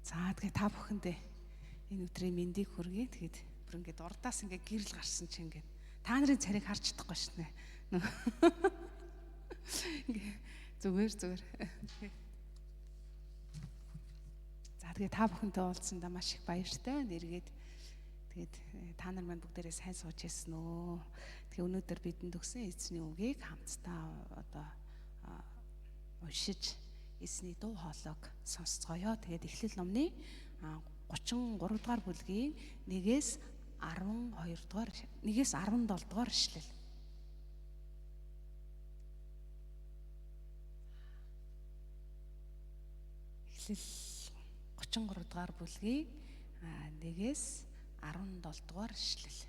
За тэгээ та бүхэндээ энэ өдрийн мэндийг хүргэе. Тэгээд бүр ингээд урдаас ингээд гэрэл гарсан чинь ингээд та нарын царийг харж чадахгүй шнэ. Зүгээр. За тэгээ та бүхэнтэй уулзсандаа маш их баяртай. Нэргээд тэгээд та нар маань бүгдээрээ сайн сууж ирсэн үү. Тэгээ өнөөдөр бидэнд өгсөн эзний үгийг хамтдаа одоо уншиж эзний дуу хоолойг сонсцгоё. Тэгээд Эхлэл номны 33 дугаар бүлгийн 1-ээс 12 дугаар 1-ээс 17 дугаар ишлэл. Эхлэл 33 дугаар бүлгийн 1-ээс 17 дугаар ишлэл.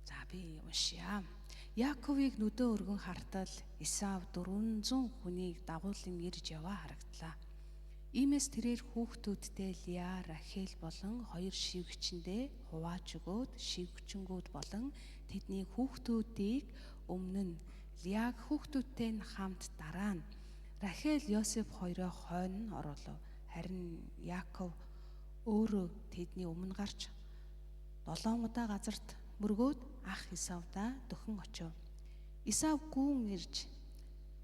За би уншия. Яаковыг нүдөө өргөн хартал Исав 400 хүнийг дагуулan ирж яваа харагдлаа. Иймээс тэрээр хүүхдүүдтэй Лиа, Рахел болон хоёр шивгчэндээ хувааж өгөөд шивгчэнгүүд болон тэдний хүүхдүүдийг өмнө нь Лиаг хүүхдүүдтэй нь хамт дараа нь Рахел Йосеф хоёроо хойно оруулав. Харин Яаков өөрөө тэдний өмнө гарч 7 удаа газарт мөргөөд ах Исавдаа дөхөн очив. Исав гүүн ирж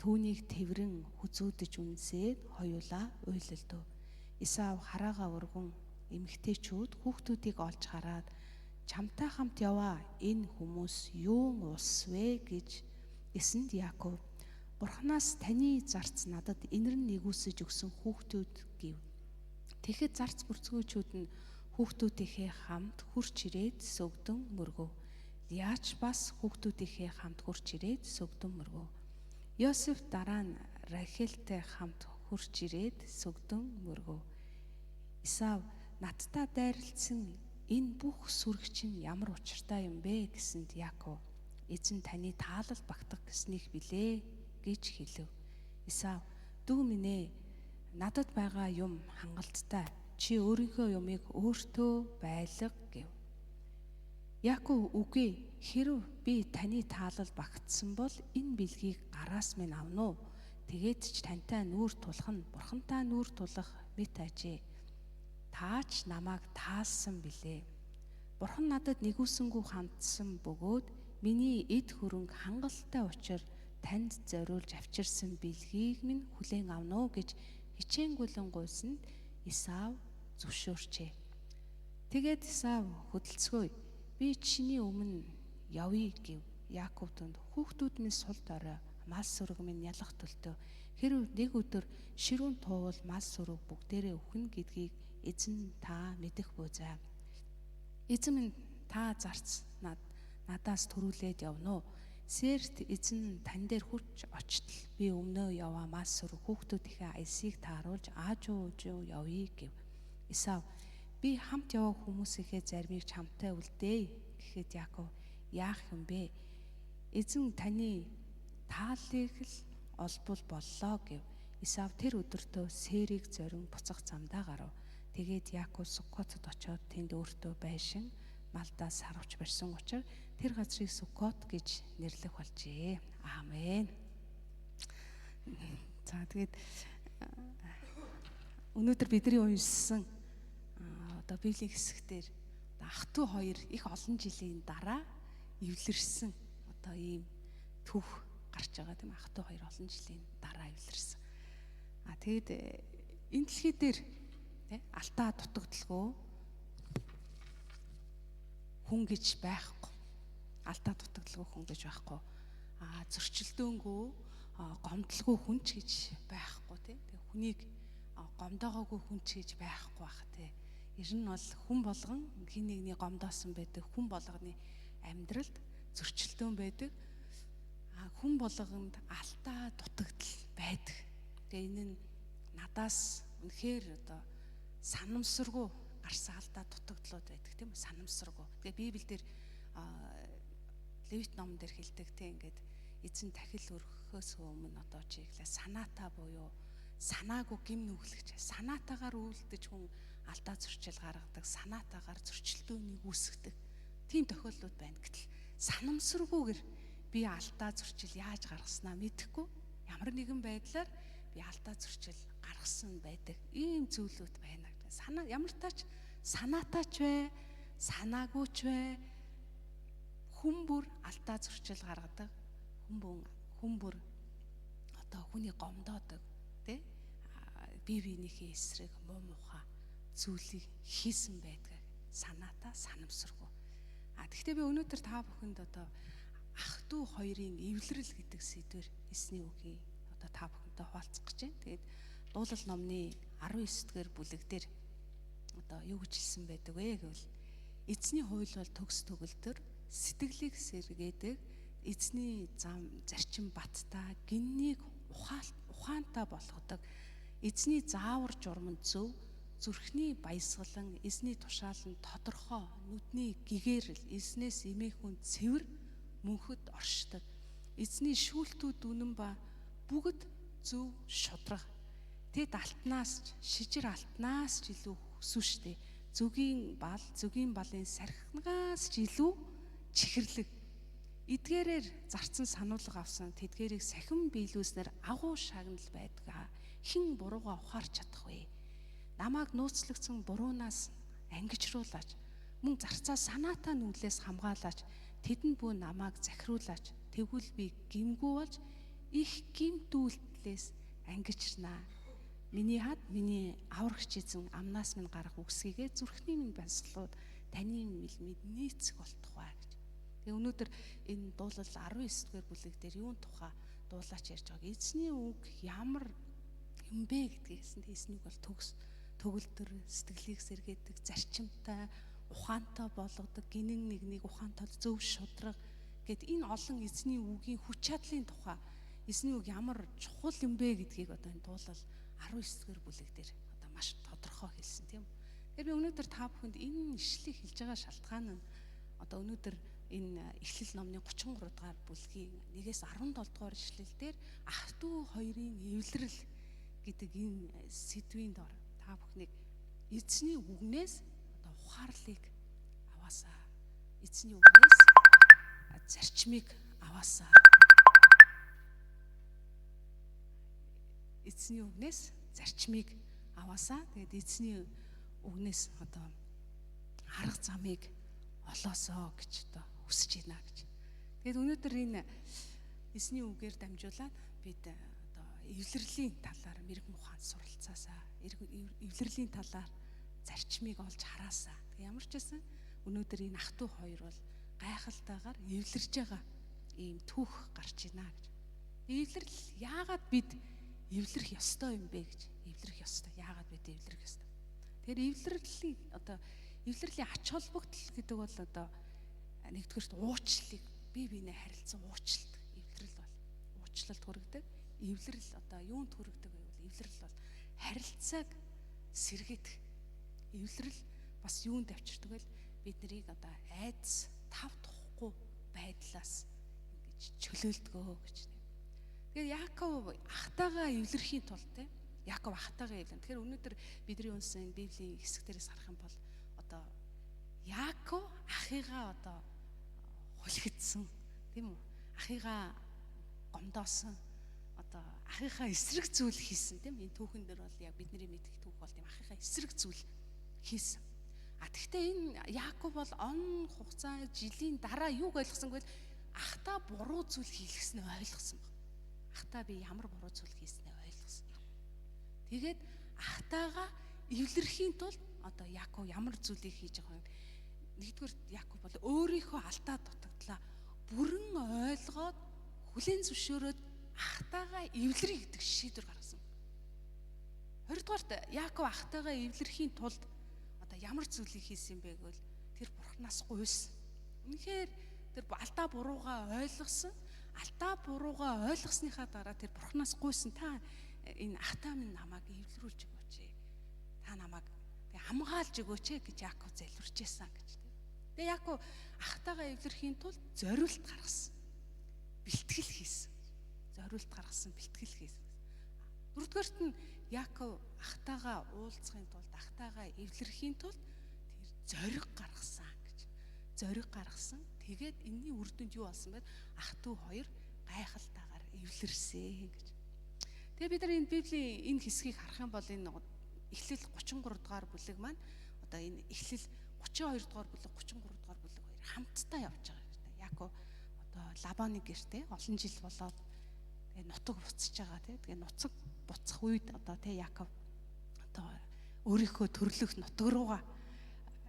түүнийг тэврэн хүзүүдэж үнсээд хоёулаа уйлалдав. Исав хараага өргөн эмэгтэйчүүд хүүхдүүдийг олж хараад чамтай хамт яваа, энэ хүмүүс юун ус вэ гэж эсэнд Яаков Бурханаас таны зарц надад инэрн нэгүсэж өгсөн хүүхдүүд гэв. Тэгэхэд зарц бүрцгүүчүүд нь хүүхдүүдийнхээ хамт хурч ирээд сөгдөн мөргөв. Лиач бас хүүхдүүдийнхээ хамт хурч ирээд сөгдөн мөргөв. Йосеф дараа нь Рахелтэй хамт хурч ирээд сөгдөн мөргөв. Исав надтай дайралтсан энэ бүх сүрэгч нь ямар учиртай юм бэ гэсэнд Яаков эзэн таны таалал багтах гэснийг билээ гэж хэлв. Исав дүү минь ээ, надад байгаа юм хангалттай. Чи өөрийнхөө юмыг өөртөө байлга гэв. Яаков үгүй, хэрэв би таны таалал багтсан бол энэ бэлгийг гараас минь авна уу? Тэгээд ч тантай нүүр тулах нь Бурхантай нүүр тулах мэт ажээ. Таач намайг таалсан билээ. Бурхан надад нэгүсэнгүү хандсан бөгөөд миний эд хөрөнгө хангалттай учир танд зориулж авчирсан бэлгийг минь хүлээн авна уу гэж хичээнгүйлэн гуйсанд Исав зөвшөөрчээ. Тэгээд Исав хөдөлцгөөе. Би чиний өмнө явъя гэв. Яаков түнд хүүхдүүд минь сул дорой, мал сүрэг минь ялах төлтөө. Хэрэв нэг өдөр ширүүн туувал мал сүрэг бүгдээрээ өхнө гэдгийг эзэн та мэдэх буйзаа. Эзэн минь та зарц надаас төрүүлээд явна уу? Сэрт эзэн тань дээр хүч очтол би өмнөө яваа мал сүрэг хүүхдүүдийнхээ аясыг тааруулж аажуу явъя гэв. Исав би хамт яваа хүмүүсийнхээ зармийг чамтай үлдээ гэхэд Яаков яах юм бэ? Эзэн таны тааллыг л олбол боллоо гэв. Исав тэр өдөртөө Сэрийг зорин буцах замдаа гарав. Тэгээд Яаков Суккотод очоод тэнд өөртөө байшин малдаас сарвч барьсан учраас тэр газрыг Суккот гэж нэрлэх болжээ. Аамен. За тэгээд өнөөдөр бидний уншсан одоо Библийн хэсэгтэр ах トゥ хоёр их олон жилийн дараа эвлэрсэн одоо ийм түүх гарч байгаа тийм ах トゥ хоёр олон жилийн дараа эвлэрсэн. Тэгэд энэ дэлхий дээр тий алтаа дутагдaltaгүй хүн гэж байхгүй. Алтаа дутагдaltaгүй хүн гэж байхгүй. Зөрчилдөөнгүй гомдлгүй хүнч гэж байхгүй тий. Тэг хүнийг гомдоогоогүй хүнч гэж байхгүй бах тий. Ер нь бол хүн болгон хин нэгний гомдоосон байдаг. Хүн болгоны амьдралд зөрчилдөөн байдаг. Хүн болгонд алтаа дутагдал байдаг. Тэгээ энэ нь надаас үнэхээр одоо санамсаргүй гарсан алдаа дутагдлууд байдаг тийм үү? Санамсаргүй. Тэгээ Библиэлд Левит номон дээр хэлдэг тийм ингээд эзэн тахил өргөхөөс өмнө одоо чиглээ санаатаа буюу санаагүй гим нүглэгч. Санаатаагаар үйлдэж хүн алдаа зөрчил гаргадаг, санаатаагаар зөрчилдөөнийг үүсгэдэг. Тийм тохиолдлууд байна. Гэтэл санамсаргүйгээр би алдаа зөрчил яаж гаргаснаа мэдэхгүй. Ямар нэгэн байдлаар би алдаа зөрчил гаргасан байдаг. Ийм зүйлүүд байна. Санаа ямар тач санаатаач вэ, санаагүйч вэ, хүн бүр алдаа зөрчил гаргадаг. Хүн бүр одоо хүний гомдоодог, тэ? Бие биенийхээ эсрэг муу мухай зүйлийг хийсэн байдаг. Санаатаа санамсаргүй. Тэгэхдээ би өнөөдөр та бүхэнд одоо ах дүү хоёрын эвлэрэл гэдэг сэдвэр эсний үгийг одоо та бүхэнтэй хуваалцах гэж байна. Тэгээд Дуулал номны 19-р бүлэг дээр одоо юу гэж хэлсэн байдаг вэ гэвэл эзний хууль бол төгс төгөлдөр сэтгэлийг сэргээдэг, эзний зам зарчим баттай, гиннийг ухаантай болгодог, эзний заавар журам зөв, зүрхний баясгалан, эзний тушаал нь тодорхой, нүдний гэгээрэл, эзнээс эмээхүн цэвэр мөнхөд оршдог. Эзний шүүлтүүд үнэн ба бүгд зөв шудраг. Тэд алтнаас шижир алтнаас ч илүү хөсвөн штэ. Зүгийн балын сархинаас ч илүү чихэрлэг. Эдгээрээр зарцсан сануулга авсан тэдгээрийг сахин биелүүлснээр агуу шагнал байдаг. Хэн бурууга ухаарч чадах вэ? Намайг нууцлагдсан буруунаас ангижруулаач. Мөн зарцаа санаатаа нүглээс хамгаалаач. Тэдэнд бүү намайг захируулаач. Тэгвэл би гимгүү болж их гимтүүлтлээс ангижрнаа. Миний хад миний аврагч эзэн амнаас минь гарах үгсийгээ зүрхний минь бансгалууд таны мэлмид нийцэх болтугай гэж. Тэгээ өнөөдөр энэ дуулал 19-р бүлэг дээр юун тухай дуулаач ярьж байгааг эзний үг ямар юм бэ гэдгээс эзний үг бол төгс төгөлдөр сэтгэлийг сэргээдэг, зарчимтай, ухаантай болгодог, гинэн нэгнийг ухаантай зөв шудраг гэд энэ олон эзний үгийн хүч чадлын тухай эзний үг ямар чухал юм бэ гэдгийг одоо энэ дуулал 19-р бүлэг дээр одоо маш тодорхой хэлсэн тийм үү. Тэгэхээр би өнөөдөр та бүхэнд энэ ишлэлийг хэлж байгаа шалтгаан нь одоо өнөөдөр энэ Эхлэл номны 33 дугаар бүлгийн 1-ээс 17 дугаар ишлэл дээр ах дүү хоёрын эвлэрэл гэдэг энэ сэдвийн дор та бүхнийг эзний үгнээс одоо ухаарлыг аваасаа, эзний үгнээс зарчмыг аваасаа, эзний үгнээс зарчмыг аваасаа, тэгээд эзний үгнээс одоо арга замыг олоосоо гэж одоо хүсэж байна гэж. Тэгээд өнөөдөр энэ эзний үгээр дамжуулаад бид одоо эвлэрлийн талаар мэрэгэн ухаан суралцаасаа, эвлэрлийн талаар зарчмыг олж хараасаа. Тэг ямар ч байсан өнөөдөр энэ ах トゥ хоёр бол гайхалтайгаар эвлэрж байгаа ийм түүх гарч байна гэж. Эвлэрл яагаад бид эвлэрэх ёстой юм бэ гэж. Эвлэрэх ёстой. Яагаад бид эвлэрэх ёстой? Тэгэхээр эвлэрлийн ач холбогдол гэдэг бол одоо нэгдүгээрт уучлалыг бие биенээ харилцан уучлалт. Эвлэрэл бол уучлалт хүргэдэг. Эвлэрэл одоо юунд хүргэдэг вэ? Эвлэрэл бол харилцааг сэргээдэг. Эвлэрэл бас юунд авчирдаг вэ? Бид нарыг одоо айдас тав тухгүй байдлаас ингэж чөлөөлдгөө гэж. Тэгэхээр Яаков ахтайгаа эвлэрхийн тулд те Яаков ахтайгаа эвлэн. Тэгэхээр өнөөдөр бидний унсан Библийн хэсгээрээс харах юм бол одоо Яаков ахыгаа одоо хулигдсан тийм үү? Ахыгаа гомдоосон одоо ахыгаа эсрэг зүйл хийсэн тийм энэ түүхэн дээр бол яг бидний мэдих түүх бол тийм ахыгаа эсрэг зүйл хийсэн. Тэгэхдээ энэ Яаков бол он хугацаа жилийн дараа юуг ойлгосон гэвэл ахтаа буруу зүйл хийлгэснээ ойлгосон баг. Ахтаа би ямар буруу зүйл хийснээ ойлгосон. Тэгээд ахтайгаа эвлэрхийн тулд одоо Яаков ямар зүйлийг хийж байгаа юм. Нэгдүгээр Яаков бол өөрийнхөө алдаа дутагдлаа бүрэн ойлгоод хүлээн зөвшөөрөөд ахтайгаа эвлэрье гэдэг шийдвэр гаргасан. Хоёрдугаарт Яаков ахтайгаа эвлэрхийн тулд одоо ямар зүйлийг хийсэн бэ гэвэл тэр бурхнаас гуйсан. Үнэхээр тэр алдаа буруугаа ойлгосон. Алдаа буруугаа ойлгосныхаа дараа тэр бурхнаас гуйсан. Та энэ ахтаа минь намайг эвлэрүүлж өгөөч. Та намайг хамгаалж өгөөч гэж Яаков залбирч байсан гэж. Тэгээ Яаков ахтайгаа эвлэрхийн тулд зориулт гаргасан. Бэлтгэл хийсэн. Зориулт гаргасан, бэлтгэл хийсэн. Дөрөвдүгээрт нь Яаков ахтайгаа уулзахын тулд, ахтайгаа эвлэрхийн тулд тэр зориг гаргасан гэж. зориг гаргасан. Тэгээд энэний үр дүнд юу болсон бэ? Ах トゥ хоёр гайхалтайгаар эвлэрсэн гэж. Тэгээ бид нар энэ Библийн энэ хэсгийг харах юм бол энэ Эхлэл 33 дугаар бүлэг маань одоо энэ Эхлэл 32 дугаар бүлэг 33 дугаар бүлэг хоёр хамтдаа явж байгаа юм байна. Яаков одоо Лабаны гэртээ олон жил болоод тэгээ нутаг буцаж байгаа тийм. Тэгээ нуцаг буцах үед одоо тийм Яаков одоо өөрийнхөө төрлөх нутаг руугаа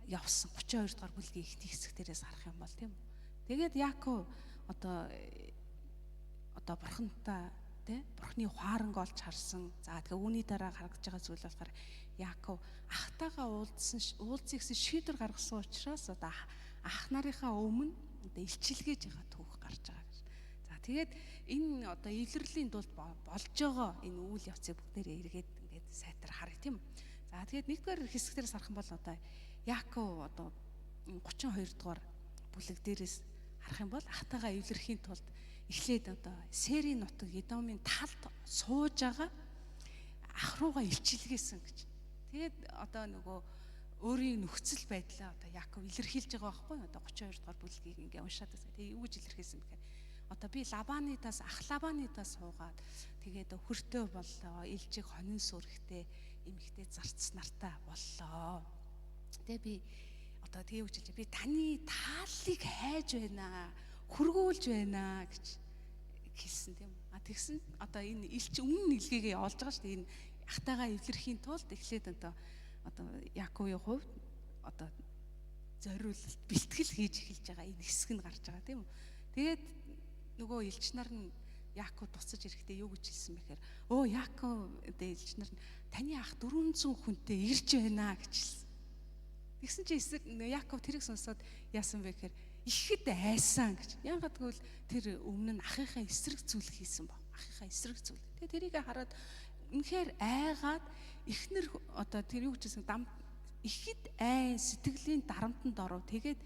явсан 32 дугаар бүлгийн эхний хэсэг дээрээс харах юм бол тийм үү. Тэгээд Яаков одоо бурхантай тийм бурхны ухаанг олж харсан. За тэгээ үүний дараа харагдаж байгаа зүйл болохоор Яаков ахтайгаа уулзсан шийдвэр гаргасан учраас одоо ах нарынхаа өмнө одоо илчилгээж байгаа түүх гарч байгаа гэж. За тэгээд энэ одоо эвлэрлийн тулд болж байгаа энэ үйл явцыг бүгдээрээ эргээд ингээд сайтар харъя тийм үү. За тэгээд нэгдүгээр хэсэгтээс харах юм бол одоо Яаков одоо 32 дугаар бүлэг дээрээс харах юм бол ахтайгаа эвлэрхийн тулд эхлээд одоо Сэрийн нутаг Едомын талд сууж байгаа ах руугаа илчилгээсэн гэж. Тэгээд одоо нөгөө өөрийн нөхцөл байдлаа одоо Яаков илэрхийлж байгаа байхгүй юу? Одоо 32 дугаар бүлгийг ингээ уншаад байгаа. Тэгээ юу гэж илэрхийлсэн бэхээр одоо би ах Лабанитаас суугаад тэгээд хөртөө боллоо, илжиг хонин сүрхтэй эмэгтэй зарц нартай боллоо. Тэгээ би одоо тэгээ үгжилж би таны тааллыг хайж байна, хүргүүлж байна гэж хэлсэн тийм үү. Тэгсэн одоо энэ өмнө илгээгээ олж байгаа шүү дээ. Энэ ахтайгаа эвлэрхийн тулд эхлээд одоо Яаковын хувьд одоо зориулалт бэлтгэл хийж эхэлж байгаа энэ хэсэг нь гарч байгаа тийм үү. Тэгээд нөгөө элч нар нь Яаков туцаж ирэхдээ юу гэж хэлсэн бэхээр Яаков элч нар нь таны ах 400 хүнтэй ирж байна гэж хэлсэн. Тэгсэн чи Яаков тэрийг сонсоод яасан бэ гэхээр ихэд айсан гэж. Яагаад гэвэл тэр өмнө нь ахынхаа эсрэг зүйл хийсэн ба. Ахынхаа эсрэг зүйл. Тэгээ тэрийг хараад үнэхээр айгаад эхнэр одоо тэр юу гэжсэн ихэд сэтгэлийн дарамтанд оров. Тэгээд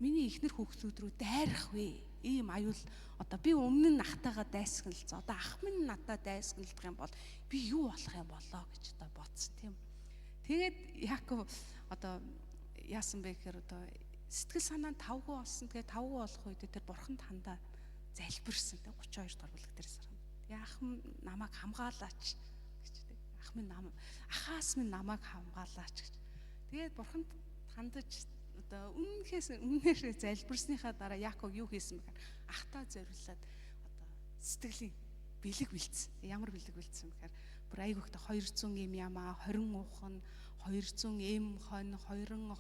миний эхнэр хүүхдүүд рүү дайрах вэ? Ийм аюул одоо би өмнө нь ахтайгаа дайсагналцсан. Одоо ах минь надад дайсагналдах юм бол би юу болох юм болоо гэж одоо бодсон тийм. Тэгээд Яаков одоо яасан бэ гэхээр одоо сэтгэл санаа нь тавгүй болсон. Тэгээ тавгүй болох үед тэр бурханд хандаа залбирсан. Тэг 32 дугаар бүлэг дээрээс харна. Тэгээ ах минь намайг хамгаалаач гэж тэг. Ахаас минь намайг хамгаалаач гэж. Тэгээд бурханд хандаж одоо үннээр залбирсныхаа дараа Яаков юу хийсэн бэ гэхээр ахтаа зориулаад одоо сэтгэлийн бэлэг бэлдсэн. Ямар бэлэг бэлдсэн гэхээр бүр айгүйхтэй 200 эм ямаа, 20 ухан, 200 эм хон, 20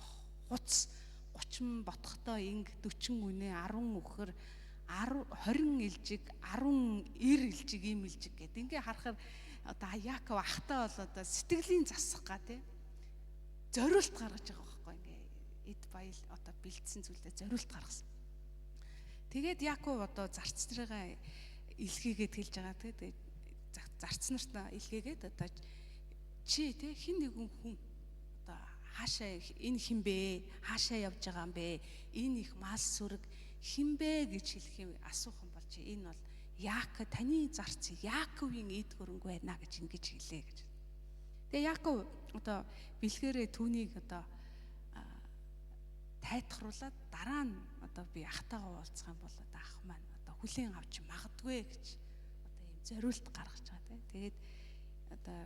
хуц 30 ботхтой инг 40 үнэ 10 үхэр 20 илжиг 10 эр илжиг ийм илжиг гэдэг. Ингээ харахаар одоо Яаков ахтаа бол одоо сэтгэлийн засах га тий зориулт гаргаж байгаа байхгүй ингээ эд баял одоо бэлдсэн зүйлдээ зориулт гаргасан. Тэгээд Яаков одоо зарц нарыгаа илгээгээд хэлж байгаа тэгээд зарц нарт илгээгээд одоо чи тий хин нэгэн хүн одоо хаашаа энэ хинбэ хаашаа явж байгаа юм бэ энэ их мал сүрэг хинбэ гэж хэлэх юм асуух юм бол чи энэ бол таны зарц Яаковын эд хөрөнгө байна гэж ингэж хэлээ гэж. Тэгээ Яаков одоо бэлгээрээ түүнийг одоо тайтгаруулаад дараа нь одоо би ахтайгаа уулзах юм бол одоо ах маань одоо хүлээн авч магадгүй гэж одоо ийм зориулт гаргаж байгаа тийм. Тэгээд одоо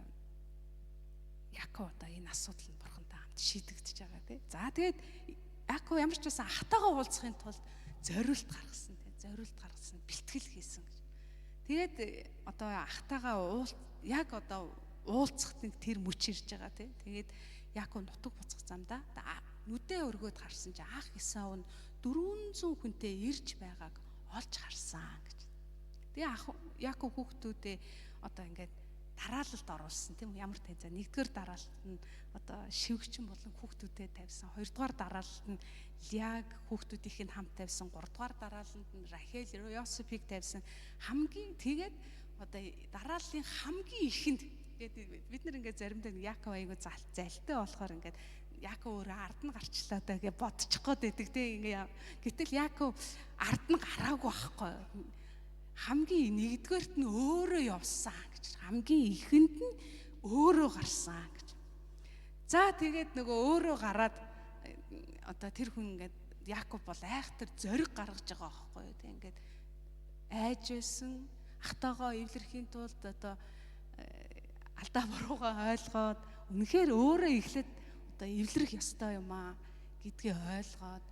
Яаков одоо энэ асуудал нь бурхантай хамт шийдэгдэж байгаа тийм. За тэгээд Яаков ямар ч байсан ахтайгаа уулзахын тулд зориулт гаргасан тийм. Зориулт гаргасан, бэлтгэл хийсэн гэж. Тэгээд одоо ахтайгаа яг одоо уулзахт нэг тэр мөч ирж байгаа тийм. Тэгээд Яаков нутаг буцах замдаа нүдээ өргөөд харсан чи ах Исав нь 400 хүнтэй ирж байгааг олж харсан гэж. Тэгээ Яаков хүүхдүүдээ одоо ингээд дараалалд оруулсан тийм ямар тань за нэгдүгээр дараалалт нь одоо шивгчин болон хүүхдүүдэд тавьсан, хоёрдугаар дараалалт нь Лиаг хүүхдүүдийн хамт тавьсан, гуравдугаар дараалалт нь Рахел Йосефийг тавьсан. Хамгийн тэгээд одоо дарааллын хамгийн ихэнд бид нар ингээд заримдаа Яаков аягүй залтай болохоор ингээд Яаков өөрөө ард нь гарчлаа даа гэж бодчих гээд байдаг тийм ингээ. Гэтэл Яаков ард нь гараагүй байхгүй. Хамгийн нэгдүгээрт нь өөрөө явсан гэж. Хамгийн ихэнд нь өөрөө гарсан гэж. За тэгээд нөгөө өөрөө гараад одоо тэр хүн ингээд Яаков бол айхтар зориг гаргаж байгаа байхгүй юу. Тэг ингээд айж байсан ахтайгаа эвлэрхийн тулд одоо алдаа буруугаа ойлгоод үнэхээр өөрөө эхлээд одоо эвлэрэх ёстой юм аа гэдгийг ойлгоод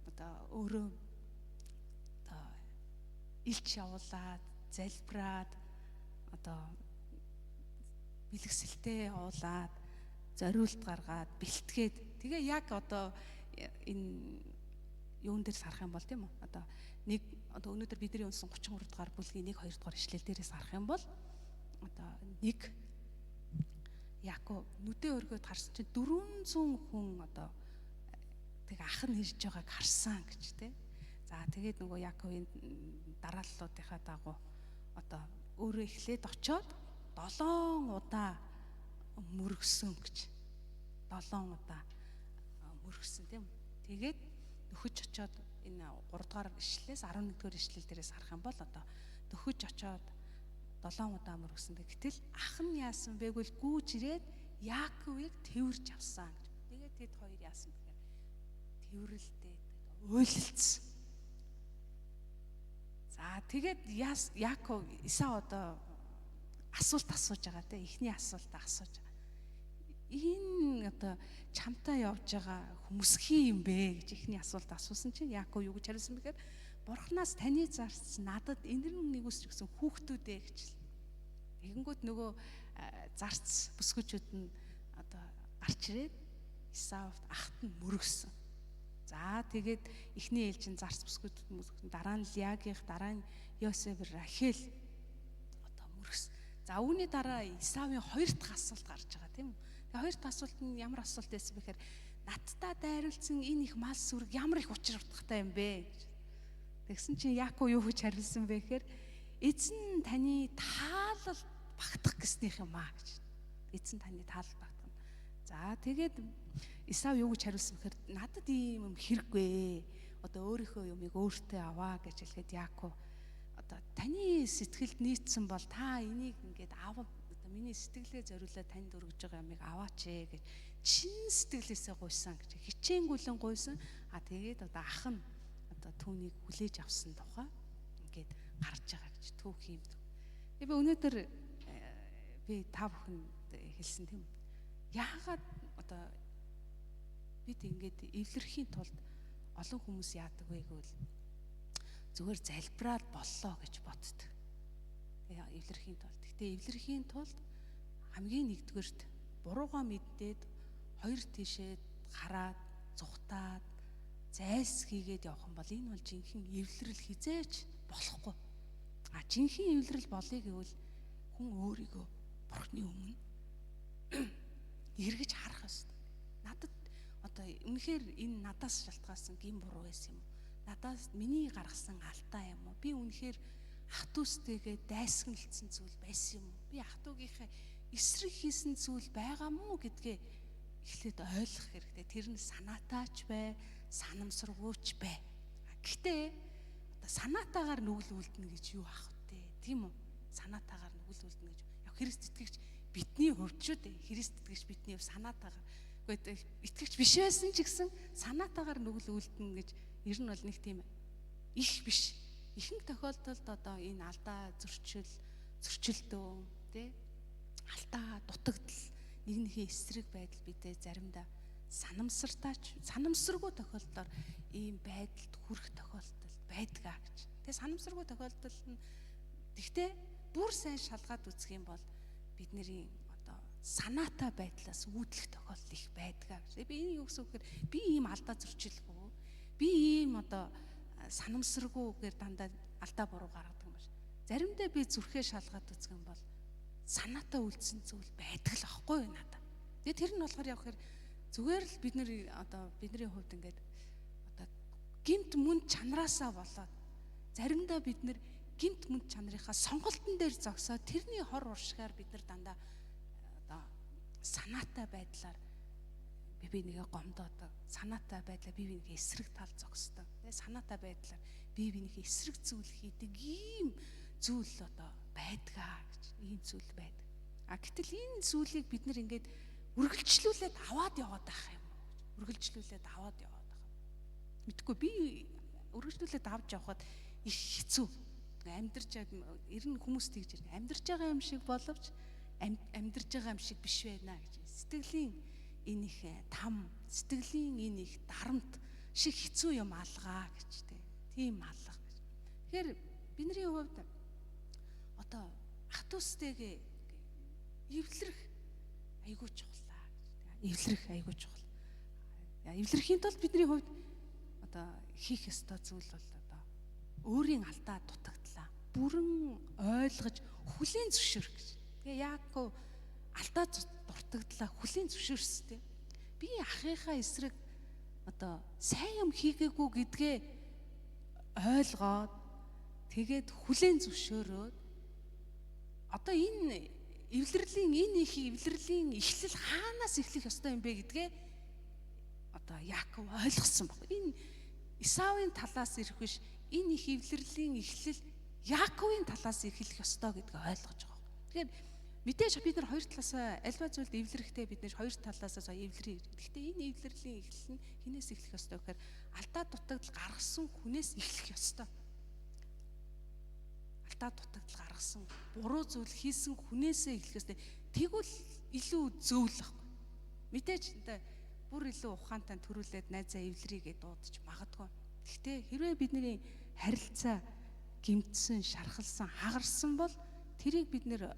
одоо өөрөө одоо илч явуулаад залбираад одоо бэлгэсэлтэй явуулаад зориулт гаргаад бэлтгээд тэгээ яг одоо энэ юун дээр сарах юм бол тийм үү одоо нэг одоо өнөөдөр бидний унсан 33 дугаар бүлгийн 1 2 дугаар ишлэл дээрээс харах юм бол одоо нэг Яаков нүдээ өргөд харсан чинь 400 хүн одоо тэг ах нь ирж байгааг харсан гэж тий. За тэгээд нөгөө Яаковын дарааллуудынхаа дагуу одоо өөрөө эхлээд очоод 7 удаа мөргсөн гэж 7 удаа мөргсөн тийм. Тэгээд нөхөж очоод энэ 3 дугаар ишлэлээс 11 дугаар ишлэл дээрээс харах юм бол одоо нөхөж очоод 7 удаа мөргсөн. Гэтэл ах нь яасан бэ гэвэл гүйж ирээд Яаковыг тэрвэрж авсан гэж. Тэгээд тэд хоёр яасан гэхээр тэрвэрлдээ уйлалцсан. За тэгээд Яаков Исав одоо асуулт асууж байгаа те эхний асуултаа асууж байгаа. Энэ одоо чамтай явж байгаа хүмүүс хин юм бэ гэж эхний асуулт асуусан чинь Яаков юу гэж хариулсан бэхээр Бурханаас таны зарц надад энэрэн нэгүсч гэсэн хүүхдүүдээ гэж. Тэгэнгүүт нөгөө зарц бүсгүүчүүд нь одоо гарч ирээд Исавт ахт нь мөргсөн. За тэгээд эхний ээлжин зарц бүсгүүчүүд мөргсөн. Дараа нь Лиагийнх, дараа нь Йосеф, Рахел одоо мөргсөн. За үүний дараа Исавын хоёр дахь асуулт гарч байгаа тийм үү. Тэгээ хоёр дахь асуулт нь ямар асуулт байсан бэхээр надтай дайруулсан энэ их мал сүрэг ямар их учир утгатай юм бэ гэж. Тэгсэн чинь Яаков юу гэж хариулсан бэ гэхээр эзэн таны таалал багтах гэснийх юм аа гэж. Эзэн таны таалал багтах. За тэгээд Исав юу гэж хариулсан бэхээр надад ийм юм хэрэггүй. Одоо өөрийнхөө юмыг өөртөө аваа гэж хэлэхэд Яаков одоо таны сэтгэлд нийцсэн бол та энийг ингээд аваа одоо миний сэтгэлээ зориулаад танд өргөж байгаа юмыг аваач гэж чин сэтгэлээсээ гуйсан гэж хичээнгүйлэн гуйсан. А тэгээд одоо ах нь одоо түүнийг хүлээж авсан тухай ингээд гарч байгаа гэж түүх юм. Тэгээ би өнөөдөр би та бүхэнд хэлсэн тийм. Яагаад одоо бид ингээд эвлэрхийн тулд олон хүмүүс яадаг вэ гэвэл зүгээр залбираад боллоо гэж боддог. Тэгээ эвлэрхийн тулд. Гэтэ эвлэрхийн тулд хамгийн нэгдүгээрт буруугаа мэддээд хоёр тишээ хараад зүхтаад зайлс хийгээд явах юм бол энэ бол жинхэнэ эвлэрэл хизээч болохгүй. А жинхэнэ эвлэрэл болъё гэвэл хүн өөрийгөө Бурхны өмнө эргэж харах ёстой. Надад одоо үнэхээр энэ надаас шалтгаалсан гин буруу байсан юм уу? Надаас миний гаргасан алдаа юм уу? Би үнэхээр ах トゥ устэйгээ дайсагналцсан зүйл байсан юм уу? Би ах トゥ угийнхаа эсрэг хийсэн зүйл байгаа мó гэдгээ эхлээд ойлгох хэрэгтэй. Тэр нь санаатаач бай, санамсаргууч бай. Гэхдээ одоо санаатаагаар нүгэл үлдэнэ гэж юу ах вэ? Тийм үү? Санаатаагаар нүгэл үлдэнэ гэж. Яг Христ итгэгч бидний хувьд шүү дээ. Христ итгэгч бидний хувьд санаатаагаар. Гэхдээ итгэгч биш байсан ч гэсэн санаатаагаар нүгэл үлдэнэ гэж ер нь бол нэг тийм их биш. Ихэнх тохиолдолд одоо энэ алдаа зөрчилдөө тий алдаа дутагдал нэгнийхээ эсрэг байдал бидээ заримдаа санамсаргүй тохиолдолд ийм байдалд хүрэх тохиолдол байдгаа гэж. Тэгээ санамсаргүй тохиолдол нь тэгтээ бүр сайн шалгаад үзэх юм бол бидний одоо санаатай байдлаас үүдлэх тохиолдол их байдгаа гэж. Би энэ юу гэсэн үг гэхээр би ийм алдаа зөрчилгүй. Би ийм одоо санамсаргүйгээр дандаа алдаа буруу гаргадаг юм шиг. Заримдаа би зүрхээ шалгаад үзэх юм бол санаатай үлдсэн зүйл байдаг л аахгүй юу надад. Тэгээ тэр нь болохоор яг хэр зүгээр л бид нар одоо бидний хувьд ингээд одоо гимт мөн чанараасаа болоод заримдаа бид нар гимт мөн чанарынхаа сонголтын дээр зогсоод тэрний хор уршгаар бид нар дандаа одоо санаатай байдлаар би нэгэ гомдоодаг. Санаатай байдлаар би нэгэ эсрэг тал зогсдог. Тэгээ санаатай байдлаар би нэгэ эсрэг зүйл хийдэг ийм зүйл одоо байдгаа гэж ийм зүйл байдаг. А гэтэл энэ зүйлийг бид нар ингээд үргэлжлүүлээд аваад яваад байх юм уу гэж. Үргэлжлүүлээд аваад яваад байх. Мэдхгүй би өргөжлүүлээд авч явхад их хэцүү. Амьдарч ер нь хүмүүс тэгж амьдарч байгаа юм шиг боловч амьдарч байгаа юм шиг биш байна гэж. Сэтгэлийн энэ их там, сэтгэлийн энэ их дарамт шиг хэцүү юм алгаа гэж тийм алга гэж. Тэгэхээр бидний хувьд одоо ах トゥ устэйгээ эвлэрэх айгүй чухлаа гэж. Эвлэрэх айгүй чухал. Эвлэрэхийн тулд бидний хувьд одоо хийх ёстой зүйл бол одоо өөрийн алдаа дутагдлаа бүрэн ойлгож хүлээн зөвшөөрөх гэж. Тэгээ Яаков алдаа дутагдлаа хүлээн зөвшөөрсөн. Би ахыхаа эсрэг одоо сайн юм хийгээгүй гэдгээ ойлгоод тэгээд хүлээн зөвшөөрөөд одоо энэ эвлэрлийн эхлэл хаанаас эхлэх ёстой юм бэ гэдгээ одоо Яаков ойлгосон баг. Энэ Исавын талаас ирэх биш, энэ их эвлэрлийн эхлэл Яаковын талаас эхлэх ёстой гэдгийг ойлгож байгаа. Тэгэхээр мэдээж бид нар хоёр талаасаа альва зүйлд эвлэрэхдээ бид нар хоёр талаасаа эвлэрээ. Гэхдээ энэ эвлэрлийн эхлэл нь хинээс эхлэх ёстой гэхээр алдаа дутагдал гаргасан хүнээс эхлэх ёстой. Алдаа дутагдал гаргасан, буруу зүйл хийсэн хүнээсээ эхлэх ёстой. Тэгвэл илүү зөвлөх. Мэдээж бүр илүү ухаантай төрүүлээд найзаа эвлэрийгээ дуудаж магадгүй. Гэхдээ хэрвээ бидний харилцаа гэмтсэн, шархалсан, хагарсан бол тэрийг бид нэр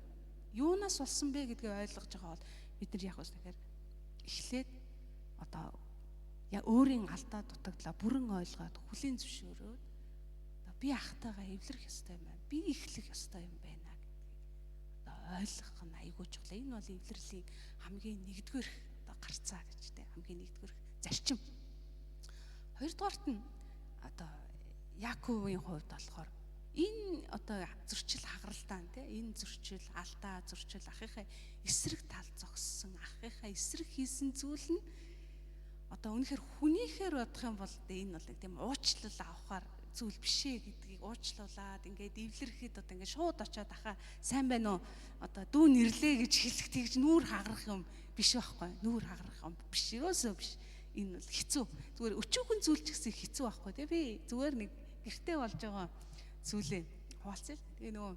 юунаас болсон бэ гэдгийг ойлгож байгаа бол бид нар яг үстэхээр эхлээд одоо өөрийн алдаа дутагдлаа бүрэн ойлгоод хүлээн зөвшөөрөөд би ахтайгаа эвлэрэх ёстой юм байна. Би эхлэх ёстой юм байна гэдгийг одоо ойлгох нь айгүй чухал. Энэ бол эвлэрлийн хамгийн нэгдүгээр гарцаа гэж хамгийн нэгдүгээр зарчим. Хоёрдугаарт нь одоо Яаковын хувьд болохоор энэ одоо зөрчил хагаралтай энэ зөрчил алдаа зөрчил ахыхаа эсрэг тал зогссон ахыхаа эсрэг хийсэн зүйл нь одоо үнэхээр хүнийхээр бодох юм бол энэ бол нэг тийм уучлал авахар зүйл бишээ гэдгийг уучлуулад ингээд эвлэрэхэд одоо ингээд шууд очиод ахаа сайн байна уу одоо дүү нэрлээ гэж хэлэх тэгж нүүр хагарах юм биш байхгүй нүүр хагарах юм биш өсөө биш энэ бол хэцүү зүгээр өчүүхэн зүйл ч гэсэн хэцүү байхгүй тий би зүгээр нэг гэртээ болж байгаа зүйлээ хуваалцъя. Тэгээ нөгөө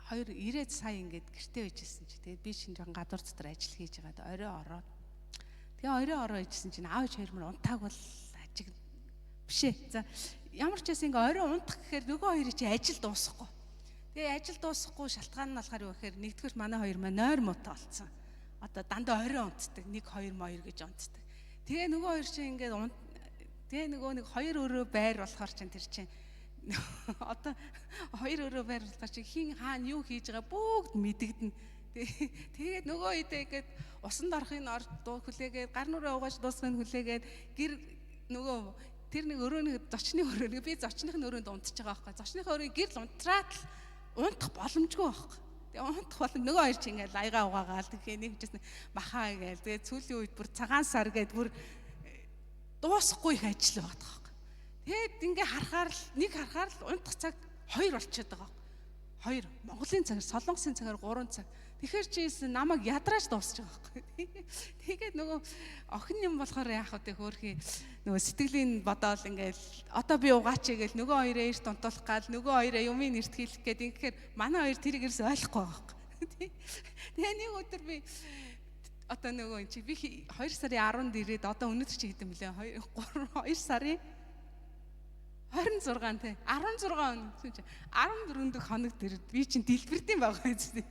хоёр ирээд сая ингээд гэртээ байжсэн чи тэгээд би шинэ жоохон гадуур дотор ажил хийж байгаад орой ороод тэгээ орой ороо ижсэн чинь аав хоёр мөр унтааг бол ажиг бишээ. За ямар ч байсан ингээд орой унтах гэхээр нөгөө хоёрыг чи ажил дуусахгүй. Тэгээ ажил дуусахгүй шалтгаан нь болохоор юу гэхээр нэгдүгээр манай хоёр маань нойр муутай болцсон. Одоо дандаа орой унтдаг 1 2 моёр гэж унтдаг. Тэгээ нөгөө хоёр чинь ингээд тэгээ нөгөө нэг хоёр өрөө байр болохоор чинь тэр чинь одоо хоёр өрөө байр болохоор чинь хин хаана юу хийж байгаа бүгд мэдэгдэнэ. Тэгээд нөгөө идэ ингээд усанд орохын дуу хүлээгээд гар нүрээ угааж дуусгахын хүлээгээд гэр нөгөө тэр нэг өрөөний зочны өрөө би зочныхны өрөөнд унтж байгаа байхгүй. Зочныхаа өрөөний гэрл унтраад унтах боломжгүй байхгүй. Тэгээ унтах бол нөгөө хоёр чинь ингээд аяга угаагаал тэгээ нэг жисэн махаа гээл тэгээ цүлийн үед бүр цагаан сар гээд бүр дуусахгүй их ажил байгаа байхгүй. Тэгээд ингээ харахаар л унтах цаг 2 болчиход байгаа. 2 Монголын цагаар Солонгосын цагаар 3 цаг. Тэгэхээр чи намайг ядрааж дуусч байгаа байхгүй. Тэгээд нөгөө охин юм болохоор яах вэ хөөрхий нөгөө сэтгэлийн бодоол ингээл одоо би угаач гээл нөгөө хоёроо эрт унтуулах гал нөгөө хоёроо юмын нэрт хэлэх гээд ингэхээр манай хоёр тэрийг ерөөс ойлгохгүй байгаа байхгүй. Тэгээ нэг өдөр би одоо нөгөө чи би 2 сарын 10-нд ирээд одоо өнөөдөр чи хэдэн мөлий 2 сарын 26 тий 16 өнөөдөр чи 14 дэх хоног дээр би чинь дэлбэрдэм байгаа юм.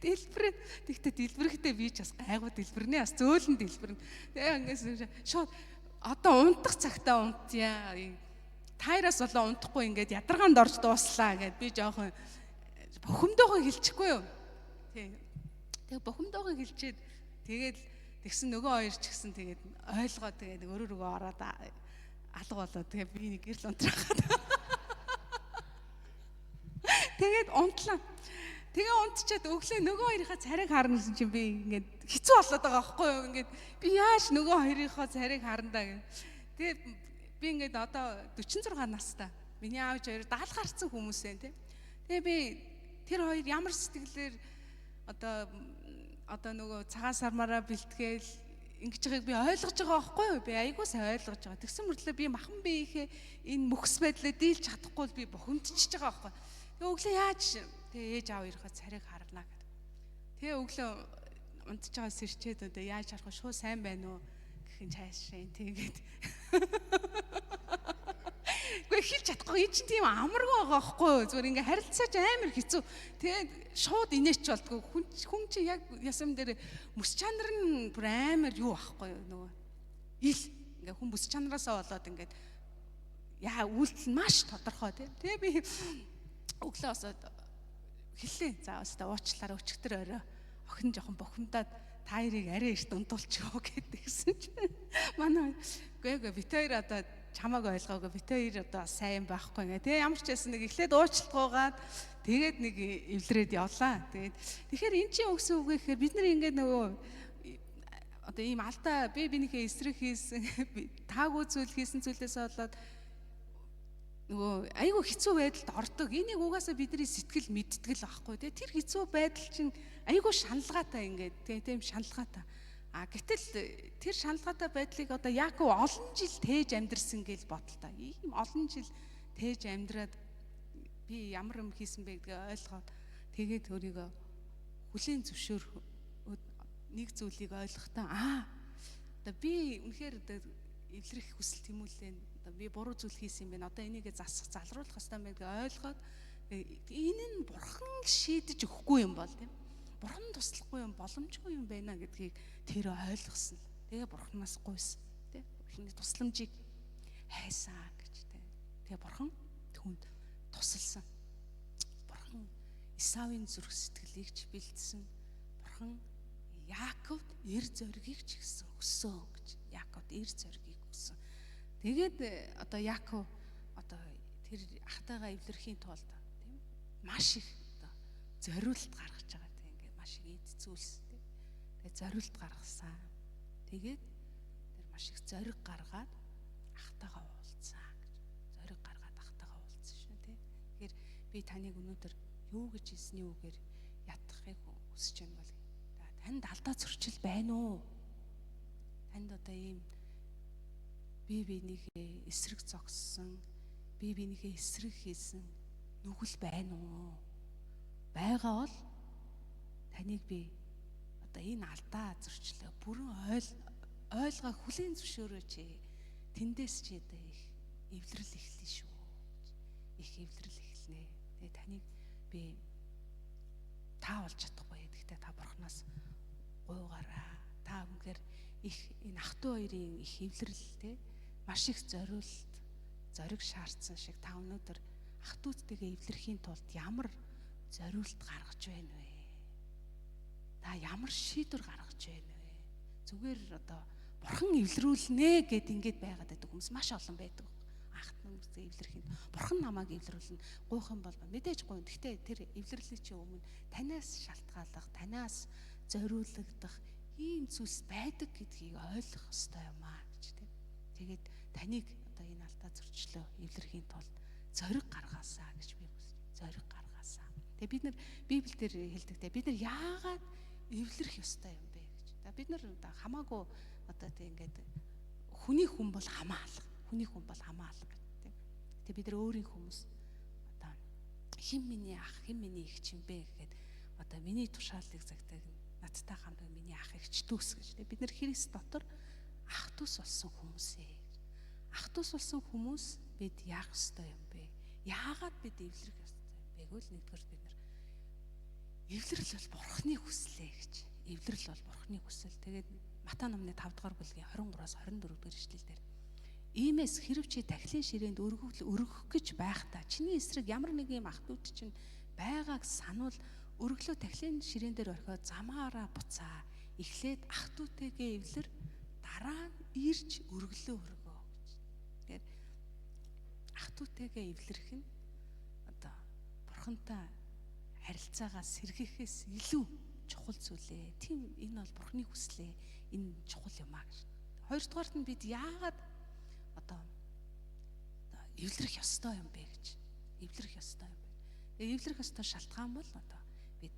Дэлбэр. Тэгтээ дэлбэрэхдээ би ч бас гайгүй дэлбэрнэ. Бас зөөлөн дэлбэрнэ. Тэгээ ингээс шууд одоо унтах цагтаа унтъя. Таараас болоо унтахгүй ингээд ядаргаанд орж дууслаа гэд би жоохон бохомдоогоо хэлчихгүй юу. Тий. Тэгээ бохомдоогоо хэлчихэд тэгээд тэгсэн нөгөө хоёр ч гэсэн тэгээд ойлгоо тэгээд өрөөрөө ороод алга болоо. Тэгээ би нэг гэрл унтрахад. Тэгээд унтлаа. Тэгээ унтчаад өглөө нөгөө хоёрынхаа царайг харна гэсэн чинь би ингээд хэцүү болоод байгаа байхгүй юу. Ингээд би яаж нөгөө хоёрынхаа царайг харандаа гэх. Тэгээ би ингээд одоо 46 настай. Миний аав хоёр даал гарцсан хүмүүс ээ тий. Тэгээ би тэр хоёр ямар сэтгэлээр одоо нөгөө цагаан сармаараа бэлтгээл ингэж байгааг би ойлгож байгаа байхгүй юу? Би айгуу сайн ойлгож байгаа. Тэгсэн мөртлөө би махан биеийнхээ энэ мөхс байдлаа дийлж чадахгүй би бухимдчихж байгаа байхгүй. Тэгээ өглөө яаж тэгээ ээж аав ерөхөд царайг харна гэдэг. Тэгээ өглөө унтж байгаа сэрчээд өдөө яаж харах вэ? Шуу сайн байна уу? Гэхин цаашаа тэгээд Гэхдээ хэлж чадахгүй энэ чинь тийм амаргүй байгаа байхгүй юу? Зүгээр ингээ харилцаач амар хэцүү. Тэгээд шууд инээч болтгоо. Хүн чинь яг ясам дээр мэс чанар нь бүр амар юу байхгүй юу? Нөгөө ингээ хүн мэс чанараасаа болоод ингээд яа үйлдэл нь маш тодорхой тийм. Тэгээ би өглөө осоод хэллээ. За өстө уучлаарай өчтөр орой. Охин жоохон бухимдаад таирыг арай эрт унтуулчихоо гэдгийгсэн чинь манай үгүй бит хоёр одоо чамааг ойлгоогүй бит хоёр одоо сайн байхгүй ингээ тэгээ ямар ч байсан нэг эхлээд уучлалгуугаад тэгээд нэг эвлэрээд явлаа. Тэгэхээр эн чинь өгсөн үг гэхээр бид нар ингээ нөгөө одоо ийм алдаа бинийхээ эсрэг хийсэн таагүй зүйл хийсэн зүйлээс болоод нөгөө айгүй хэцүү байдалд ордог. Энийг угаасаа бидний сэтгэл мэддэг л байхгүй тий. Тэр хэцүү байдал чинь айгүй шаналгаатай ингээд тийм шаналгаатай. Гэтэл тэр шаналгаатай байдлыг одоо Яаков олон жил тээж амьдрсан гэж бодлоо. Ийм олон жил тээж амьдраад би ямар юм хийсэн бэ гэдгийг ойлгоод тэгээд өөрийгөө хүлийн зөвшөөр нэг зүйлийг ойлгохтаа одоо би үнэхээр одоо эвлэрэх хүсэл тэмүүлэн би буруу зүйл хийсэн юм байна. Одоо энийг засах, залруулах хэрэгтэй байна гэдгийг ойлгоод энэ нь бурхан шийдэж өгөхгүй юм бол тийм. Бурхан туслахгүй юм, боломжгүй юм байна гэдгийг тэр ойлгосон. Тэгээ бурханаас гуйсан. Тийм. Бурханы тусламжийг хайсан гэж тийм. Тэгээ бурхан түүнд тусалсан. Бурхан Исавын зүрх сэтгэлийг ч бэлдсэн. Бурхан Яаковд эр зоригийг ч өгсөн гэж. Яаковд эр зоригийг өгсөн. Тэгээд одоо Яаков одоо тэр ахтайгаа эвлэрхийн тулд тийм маш их одоо зориулт гаргаж байгаа тийм ингээд маш их эд зүйлс тийм. Тэгээд зориулт гаргасан. Тэгээд тэр маш их зориг гаргаад ахтайгаа уулзсан гэж. Зориг гаргаад ахтайгаа уулзсан шүү тийм. Тэгэхээр би таныг өнөөдөр юу гэж хэлсний үгээр ятгахыг хүсэж байна бол танд алдаа зөрчил байна уу? Танд одоо ийм бие биенийхээ эсрэг зогссон, бие биенийхээ эсрэг хийсэн нүгэл байна уу? Байгаа бол таныг би одоо энэ алдаа зөрчлөө бүрэн ойлгоо хүлээн зөвшөөрөөч. Тэндээс чи одоо их эвлэрэл эхлэе шүү. Их эвлэрэл эхэлнэ. Тэгээ таныг би та болж чадахгүй. Гэхдээ та бурхнаас гуйгаараа. Та үнэхээр их энэ ах トゥ хоёрын их эвлэрэл те маш их зориг шаардсан шиг та өнөөдөр ах トゥ устэйгээ эвлэрхийн тулд ямар зориулт гаргаж байна вэ? Та ямар шийдвэр гаргаж байна вэ? Зүгээр одоо бурхан эвлэрүүлнэ гэд ингэж байгаад байдаг хүмүүс маш олон байдаг. Ах トゥ устэй эвлэрхийн бурхан намайг эвлэрүүлнэ. Гуйх юм бол мэдээж гуйна. Гэхдээ тэр эвлэрлээ чи өмнө танаас шалтгааллах, танаас зориулагдах ийм зүйлс байдаг гэдгийг ойлгох ёстой юм аа гэж тийм. Тэгээд таныг одоо энэ алдаа зөрчлөө эвлэрхийн тулд зориг гаргаасаа гэж би хүсэж. Зориг гаргаасаа. Тэгээд бид нар Библиэлд хэлдэгтэй бид нар яагаад эвлэрэх ёстой юм бэ гэж. Бид нар одоо хамаагүй одоо тийм ингээд хүний хүн бол хамаалах. Хүний хүн бол хамаалах гэдэг тийм. Тэгээд бид нар өөрийн хүмүүс одоо хэн миний ах, хэн миний эгч юм бэ гэхэд одоо миний тушаалыг загтаг надтай хамт миний ах эгч дүүс гэж. Бид нар Христ дотор ах дүүс болсон хүмүүс ээ. Ах дүүс болсон хүмүүс бид яах ёстой юм бэ? Яагаад бид эвлэрэх ёстой юм бэ? Гэвэл нэгдүгээр бид нар эвлэрэл бол бурхны хүслээ гэж. Эвлэрэл бол бурхны хүсэл. Тэгээд Матай номны 5 дугаар бүлгийн 23-аас 24 дугаар ишлэлдэр иймээс хэрв чи тахилын ширээнд өргөх гэж байхдаа чиний эсрэг ямар нэг юм ах дүүд чинь байгааг сануул өргөлөө тахилын ширээн дээр орхиод замаараа буцаа. Эхлээд ах дүүтэйгээ эвлэр дараа нь ирж өргөлөө өргөө гэж. Тэгэхээр ах дүүтэйгээ эвлэрэх нь одоо бурхантай харилцаагаа сэргээхээс илүү чухал зүйлээ. Тийм энэ бол бурхны хүслээ. Энэ чухал юм аа гэж. Хоёрдугаарт нь бид яагаад одоо эвлэрэх ёстой юм бэ гэж. Эвлэрэх ёстой юм бэ. Эвлэрэх ёстой шалтгаан бол одоо бид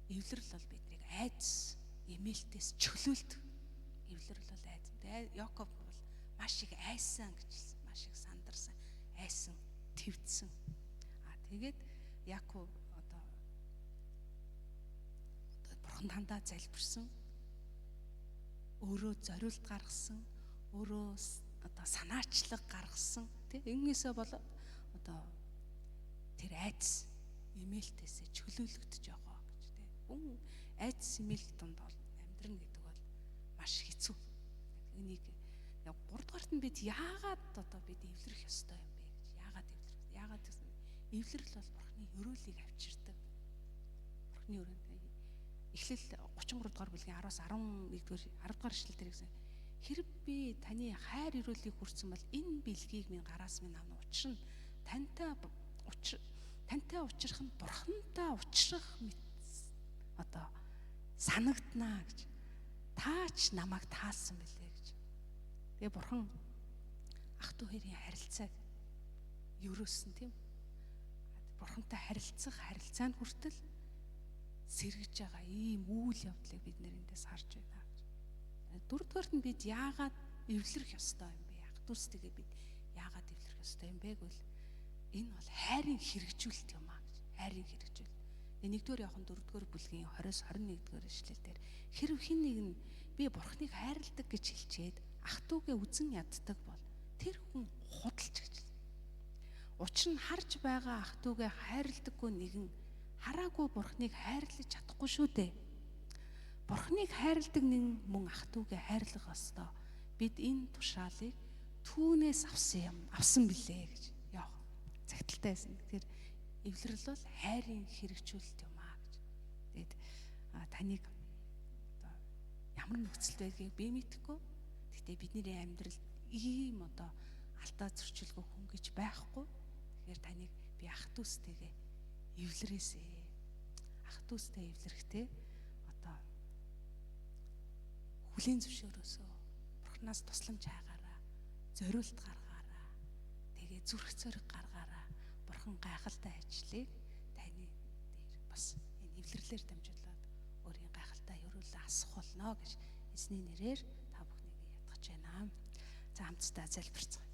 эвлэрэл бол биднийг айдас эмээлтээс чөлөөлдөг. Эвлэр бол айц. Яков бол маш их айсан гэж хэлсэн. Маш их сандарсан, айсан, твдсэн. Тэгээд Яков одоо бурхан дандаа залбирсан. Өөрөө зориулт гаргасан, өөрөө одоо санаачлаг гаргасан. Ингэнээсээ болоод одоо тэр айдас имэлтээсээ чөлөөлөгдөж байгаа гэж тий. Хүн айдас имэлт донд бол амьдрна гэдэг бол маш хэцүү. Энийг 3 дугаарт нь бид яагаад одоо бид эвлэрэх ёстой юм бэ гэж. Яагаад гэсэн эвлэрэл бол бурхны өрөөлийг авчирдаг. Бурхны өрөөнд Эхлэл 33 дугаар бүлгийн 10-аас 11-р 10 дугаар эшлэл дээр гэсэн хэрэг би таны хайр өрөөлийг хүртсэн бол энэ бэлгийг минь гараас минь авна. Учир нь тантай учрах нь бурхантай учрах одоо санагднаа гэж. Таач намайг таасан билээ гэж. Тэгээ бурхан ах トゥ хоёрын харилцааг өрөөсөн тийм. Бурхантай харилцааны хүртэл сэргэж байгаа ийм үйл явдлыг бид нэрэндээс харж байна. 4 дугаарт нь бид яагаад эвлэрэх ёстой юм бэ? Ах トゥ устэйгээ бид яагаад эвлэрэх ёстой юм бэ гэвэл энэ бол хайрын хэрэгжүүлэлт юм аа гэж. Хайрын хэрэгжүүлэлт. 1-р Иохан 4-р бүлгийн 20-с 21-р эшлэлээр хэрв хэн нэг нь би бурхныг хайрладаг гэж хэлчихэд ах トゥ угээ үзэн яддаг бол тэр хүн худалч гэж. Учир нь харж байгаа ах トゥ угээ хайрладаггүй нэгэн хараагүй бурхныг хайрлаж чадахгүй шүү дээ. Бурхныг хайрладаг нэгэн мөн ах トゥ угээ хайрлах ёстой. Бид энэ тушаалыг түүнээс авсан билээ гэж. Яа. Загталтай байсан. Тэгэхээр эвлэрэл бол хайрын хэрэгжүүлэлт юм аа гэж. Тэгээд таныг одоо ямар нөхцөл байдгийг би мэдэхгүй. Гэтэ бидний амьдралд ийм одоо алдаа зөрчилгүй хүн гэж байхгүй. Тэгэхээр таныг би ах トゥ устэйгээ эвлэрээсээ. Ах トゥ устэй эвлэрэхтэй одоо хүлийн зөвшөөрөөсөө бурхнаас тусламж хайгаараа, зориулт гаргаараа, тэгээ зүрх зориг гаргаараа бурхан гайхалтай ажлыг таны дээр бас энэ эвлэрлэлээр дамжуулаад өөрийн гайхалтай өрөөлөө асах болно гэж эзний нэрээр та бүхнийг ятгах байна. За хамтдаа залбирцгаая.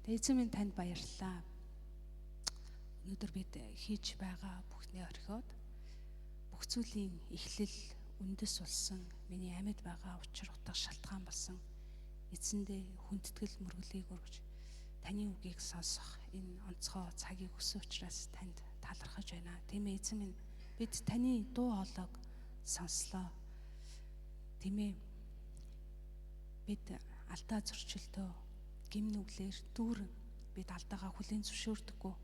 Тэгээ эзэн минь танд баярлалаа. Өнөөдөр бид хийж байгаа бүхнээ орхиод бүх зүйлийн эхлэл үндэс болсон миний амьд байгаа учир утга шалтгаан болсон эзэндээ хүндэтгэл мөргөлийг өргөж таны үгийг сонсох энэ онцгой цагийг өгсөн учраас танд талархаж байна. Тийм ээ эзэн минь бид таны дуу хоолойг сонслоо. Тийм ээ бид алдаа зөрчилдөө гим нүглэр дүүрэн бид алдаагаа хүлээн зөвшөөрдөггүй.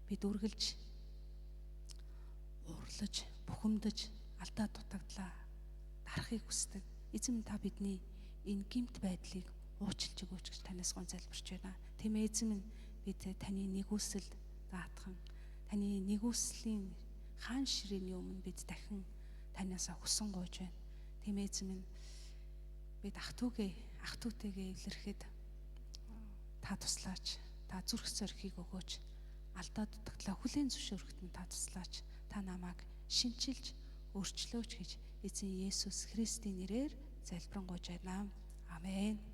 Бид үргэлж уурлаж, бухимдаж, алдаа дутагдлаа дарахыг хүсдэг. Эзэн минь та бидний энэ гимт байдлыг уучлж өгөөч гэж танаас гон залбирч байна. Тийм ээ эзэн минь бид таны нэгүсэл даатхан, таны нэгүслийн хаан ширээний өмнө бид дахин танаасаа хүсэн гуйж байна. Тийм ээ эзэн минь бид ах トゥ утэйгээ эвлэрэхэд та туслаач, та зүрх зорихыг өгөөч. Алдаа дутагдлаа хүлээн зөвшөөрөхөд нь та туслаач. Та намайг шинчилж өөрчлөөч гэж эзэн Есүс Христийн нэрээр залбирanгуйж байна. Амен.